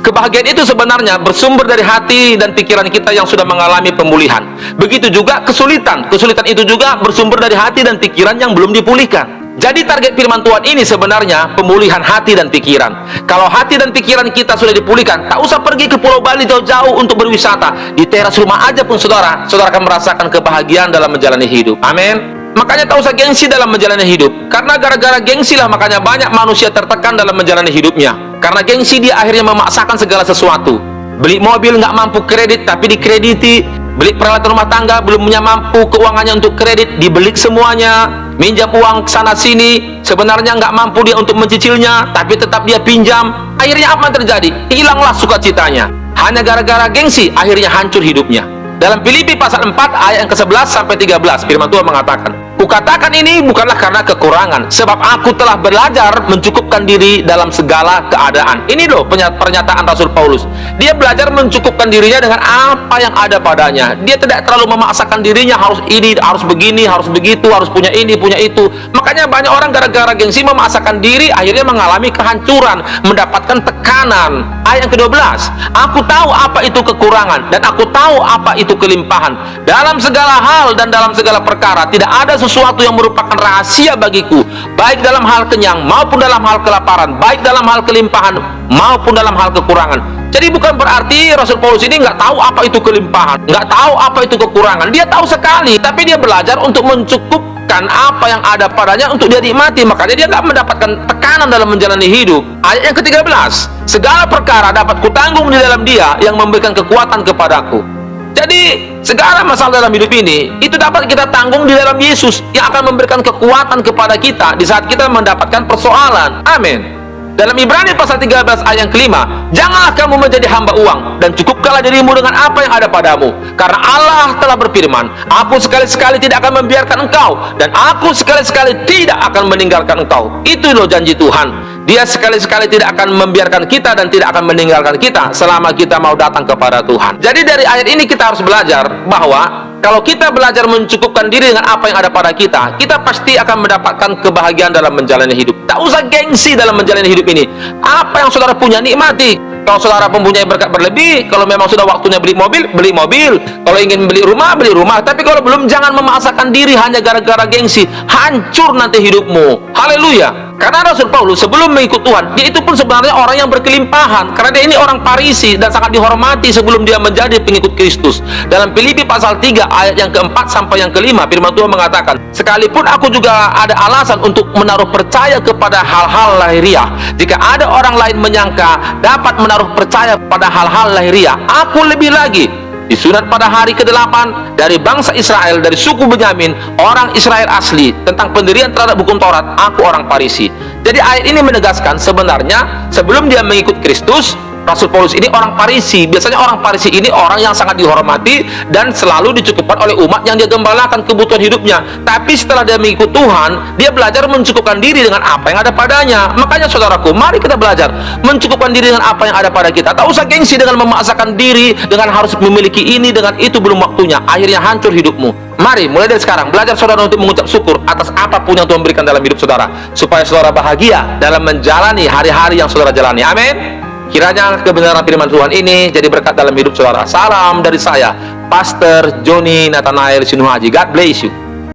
Kebahagiaan itu sebenarnya bersumber dari hati dan pikiran kita yang sudah mengalami pemulihan. Begitu juga kesulitan. Kesulitan itu juga bersumber dari hati dan pikiran yang belum dipulihkan. Jadi target firman Tuhan ini sebenarnya pemulihan hati dan pikiran. Kalau hati dan pikiran kita sudah dipulihkan, tak usah pergi ke Pulau Bali jauh-jauh untuk berwisata. Di teras rumah aja pun saudara akan merasakan kebahagiaan dalam menjalani hidup. Amin. Makanya tak usah gengsi dalam menjalani hidup. Karena gara-gara gengsi lah makanya banyak manusia tertekan dalam menjalani hidupnya. Karena gengsi dia akhirnya memaksakan segala sesuatu. Beli mobil nggak mampu kredit tapi dikrediti. Beli peralatan rumah tangga belum punya mampu keuangannya untuk kredit, dibeli semuanya. Minjam uang sana sini, sebenarnya nggak mampu dia untuk mencicilnya, tapi tetap dia pinjam. Akhirnya apa yang terjadi? Hilanglah sukacitanya. Hanya gara-gara gengsi akhirnya hancur hidupnya. Dalam Filipi pasal 4 ayat yang ke-11 sampai 13 firman Tuhan mengatakan, "Kukatakan ini bukanlah karena kekurangan, sebab aku telah belajar mencukupkan diri dalam segala keadaan." Ini loh pernyataan Rasul Paulus. Dia belajar mencukupkan dirinya dengan apa yang ada padanya. Dia tidak terlalu memaksakan dirinya harus ini, harus begini, harus begitu, harus punya ini, punya itu. Makanya banyak orang gara-gara gengsi memaksakan diri akhirnya mengalami kehancuran, mendapatkan tekanan. Ayat yang ke-12, "Aku tahu apa itu kekurangan dan aku tahu apa itu kelimpahan. Dalam segala hal dan dalam segala perkara tidak ada sesuatu yang merupakan rahasia bagiku, baik dalam hal kenyang maupun dalam hal kelaparan, baik dalam hal kelimpahan maupun dalam hal kekurangan." Jadi bukan berarti Rasul Paulus ini nggak tahu apa itu kelimpahan, nggak tahu apa itu kekurangan. Dia tahu sekali, tapi dia belajar untuk mencukupkan apa yang ada padanya untuk dia nikmati. Makanya dia nggak mendapatkan tekanan dalam menjalani hidup. Ayat yang ke-13, "Segala perkara dapat kutanggung di dalam Dia yang memberikan kekuatan kepadaku." Jadi segala masalah dalam hidup ini itu dapat kita tanggung di dalam Yesus yang akan memberikan kekuatan kepada kita di saat kita mendapatkan persoalan. Amin. Dalam Ibrani pasal 13 ayat yang kelima, "Janganlah kamu menjadi hamba uang dan cukupkanlah dirimu dengan apa yang ada padamu. Karena Allah telah berfirman, Aku sekali-sekali tidak akan membiarkan engkau dan Aku sekali-sekali tidak akan meninggalkan engkau." Itu loh janji Tuhan. Dia sekali-sekali tidak akan membiarkan kita dan tidak akan meninggalkan kita selama kita mau datang kepada Tuhan. Jadi dari ayat ini kita harus belajar bahwa kalau kita belajar mencukupkan diri dengan apa yang ada pada kita, kita pasti akan mendapatkan kebahagiaan dalam menjalani hidup. Tak usah gengsi dalam menjalani hidup ini. Apa yang saudara punya, nikmati. Kalau saudara mempunyai berkat berlebih, kalau memang sudah waktunya beli mobil, beli mobil. Kalau ingin beli rumah, beli rumah. Tapi kalau belum, jangan memaksakan diri hanya gara-gara gengsi. Hancur nanti hidupmu. Haleluya. Karena Rasul Paulus sebelum mengikut Tuhan, dia itu pun sebenarnya orang yang berkelimpahan. Karena dia ini orang Farisi dan sangat dihormati sebelum dia menjadi pengikut Kristus. Dalam Filipi pasal 3 ayat yang ke-4 sampai yang ke-5, firman Tuhan mengatakan, "Sekalipun aku juga ada alasan untuk menaruh percaya kepada hal-hal lahiriah, jika ada orang lain menyangka dapat menaruh percaya pada hal-hal lahiriah, aku lebih lagi. Disunat pada hari ke-8 dari bangsa Israel, dari suku Benyamin, orang Israel asli. Tentang pendirian terhadap hukum Taurat, aku orang Farisi." Jadi ayat ini menegaskan sebenarnya sebelum dia mengikut Kristus, Rasul Paulus ini orang Farisi. Biasanya orang Farisi ini orang yang sangat dihormati dan selalu dicukupkan oleh umat yang dia gembalakan kebutuhan hidupnya. Tapi setelah dia mengikut Tuhan, dia belajar mencukupkan diri dengan apa yang ada padanya. Makanya saudaraku, mari kita belajar mencukupkan diri dengan apa yang ada pada kita. Tak usah gengsi dengan memaksakan diri dengan harus memiliki ini, dengan itu, belum waktunya. Akhirnya hancur hidupmu. Mari mulai dari sekarang belajar saudara untuk mengucap syukur atas apapun yang Tuhan berikan dalam hidup saudara, supaya saudara bahagia dalam menjalani hari-hari yang saudara jalani. Amin. Kiranya kebenaran firman Tuhan ini jadi berkat dalam hidup saudara. Salam dari saya, Pastor Joni Nathanael Sinuhaji. God bless you.